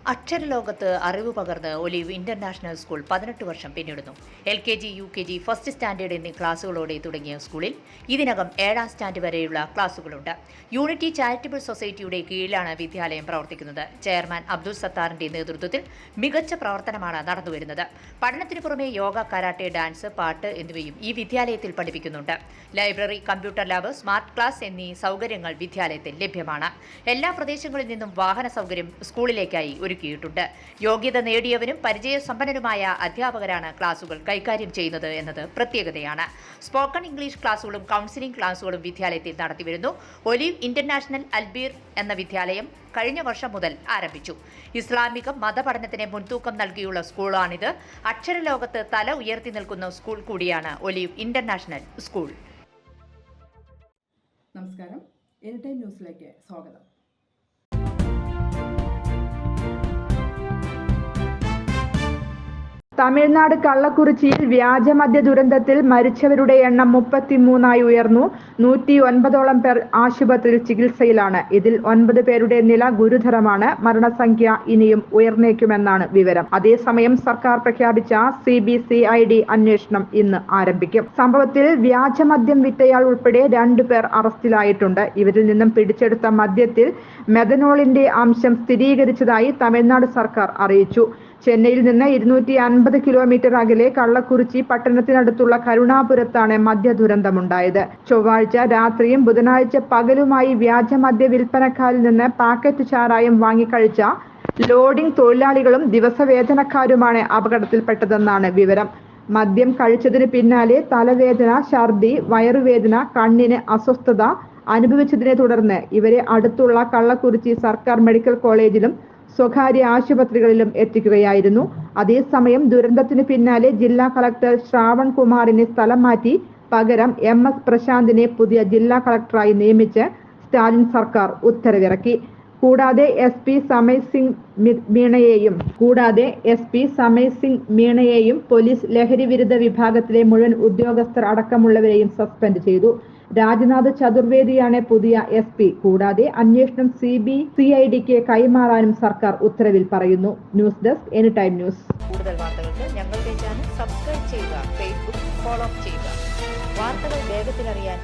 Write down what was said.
അക്ഷരലോകത്ത് അറിവ് പകർന്ന് olive international school 18 വർഷം പിന്നിടുന്നു. LKG, UKG, ഫസ്റ്റ് സ്റ്റാൻഡേർഡ് എന്നീ ക്ലാസുകളോടെ തുടങ്ങിയ സ്കൂളിൽ ഇതിനകം 7ാം സ്റ്റാൻഡ് വരെയുള്ള ക്ലാസുകളുണ്ട്. യൂണിറ്റി ചാരിറ്റബിൾ സൊസൈറ്റിയുടെ കീഴിലാണ് വിദ്യാലയം പ്രവർത്തിക്കുന്നത്. ചെയർമാൻ അബ്ദുൾ സത്താറിന്റെ നേതൃത്വത്തിൽ മികച്ച പ്രവർത്തനമാണ് നടന്നുവരുന്നത്. പഠനത്തിനു പുറമെ യോഗ, കരാട്ടെ, ഡാൻസ്, പാട്ട് എന്നിവയും ഈ വിദ്യാലയത്തിൽ പഠിപ്പിക്കുന്നുണ്ട്. Library, computer lab, smart class എന്നീ സൗകര്യങ്ങൾ വിദ്യാലയത്തിൽ ലഭ്യമാണ്. എല്ലാ പ്രദേശങ്ങളിൽ നിന്നും വാഹന സൗകര്യം സ്കൂളിലേക്കായി ഒരുക്കിയിട്ടുണ്ട്. യോഗ്യത നേടിയവരും പരിചയസമ്പന്നരുമായ അധ്യാപകരാണ് ക്ലാസുകൾ കൈകാര്യം ചെയ്യുന്നത് എന്നത് പ്രത്യേകതയാണ്. സ്പോക്കൺ ഇംഗ്ലീഷ് ക്ലാസുകളും കൗൺസിലിംഗ് ക്ലാസുകളും വിദ്യാലയത്തിൽ നടത്തിവരുന്നു. ഒലിവ് ഇന്റർനാഷണൽ അൽബീർ എന്ന വിദ്യാലയം കഴിഞ്ഞ വർഷം മുതൽ ആരംഭിച്ചു. ഇസ്ലാമിക മതപഠനത്തിന് മുൻതൂക്കം നൽകിയുള്ള സ്കൂളാണിത്. അക്ഷരലോകത്ത് തല ഉയർത്തി നിൽക്കുന്ന സ്കൂൾ കൂടിയാണ് ഒലിവ് ഇന്റർനാഷണൽ സ്കൂൾ. നമസ്കാരം, എനിടൈം ന്യൂസിലേക്ക് സ്വാഗതം. തമിഴ്നാട് കള്ളക്കുറിച്ചിയിൽ വ്യാജമദ്യ ദുരന്തത്തിൽ മരിച്ചവരുടെ എണ്ണം 33 ഉയർന്നു. 109ഓളം പേർ ആശുപത്രിയിൽ ചികിത്സയിലാണ്. ഇതിൽ 9 പേരുടെ നില ഗുരുതരമാണ്. മരണസംഖ്യ ഇനിയും ഉയർന്നേക്കുമെന്നാണ് വിവരം. അതേസമയം സർക്കാർ പ്രഖ്യാപിച്ച CBCID അന്വേഷണം ഇന്ന് ആരംഭിക്കും. സംഭവത്തിൽ വ്യാജമദ്യം വിറ്റയാൾ ഉൾപ്പെടെ 2 പേർ അറസ്റ്റിലായിട്ടുണ്ട്. ഇവരിൽ നിന്നും പിടിച്ചെടുത്ത മദ്യത്തിൽ മെഥനോളിന്റെ അംശം സ്ഥിരീകരിച്ചതായി തമിഴ്നാട് സർക്കാർ അറിയിച്ചു. ചെന്നൈയിൽ നിന്ന് 250 കിലോമീറ്റർ അകലെ കള്ളക്കുറിച്ചി പട്ടണത്തിനടുത്തുള്ള കരുണാപുരത്താണ് മദ്യ ദുരന്തമുണ്ടായത്. ചൊവ്വാഴ്ച രാത്രിയും ബുധനാഴ്ച പകലുമായി വ്യാജമദ്യ വിൽപ്പനക്കാരിൽ നിന്ന് പാക്കറ്റ് ചാരായം വാങ്ങിക്കഴിച്ച ലോഡിംഗ് തൊഴിലാളികളും ദിവസവേതനക്കാരുമാണ് അപകടത്തിൽപ്പെട്ടതെന്നാണ് വിവരം. മദ്യം കഴിച്ചതിന് പിന്നാലെ തലവേദന, ഛർദി, വയറുവേദന, കണ്ണിന് അസ്വസ്ഥത അനുഭവിച്ചതിനെ തുടർന്ന് ഇവരെ അടുത്തുള്ള കള്ളക്കുറിച്ചി സർക്കാർ മെഡിക്കൽ കോളേജിലും സ്വകാര്യ ആശുപത്രികളിലും എത്തിക്കുകയായിരുന്നു. അതേസമയം ദുരന്തത്തിന് പിന്നാലെ ജില്ലാ കളക്ടർ ശ്രാവൺ കുമാറിനെ സ്ഥലം മാറ്റി പകരം MS പ്രശാന്തിനെ പുതിയ ജില്ലാ കളക്ടറായി നിയമിച്ച് സ്റ്റാലിൻ സർക്കാർ ഉത്തരവിറക്കി. കൂടാതെ SP സമയ് സിംഗ് മീണയെയും പോലീസ് ലഹരി വിരുദ്ധ വിഭാഗത്തിലെ മുഴുവൻ ഉദ്യോഗസ്ഥർ അടക്കമുള്ളവരെയും സസ്പെൻഡ് ചെയ്തു. രാജ്നാഥ് ചതുർവേദിയാണ് പുതിയ SP. കൂടാതെ അന്വേഷണം CBCIDക്ക് കൈമാറാനും സർക്കാർ ഉത്തരവിൽ പറയുന്നു. News desk anytime news. കൂടുതൽ വാർത്തകൾക്ക് ഞങ്ങളുടെ ചാനൽ സബ്സ്ക്രൈബ് ചെയ്യുക, Facebook ഫോളോ ചെയ്യുക. വാർത്തകൾ വേഗത്തിൽ അറിയാൻ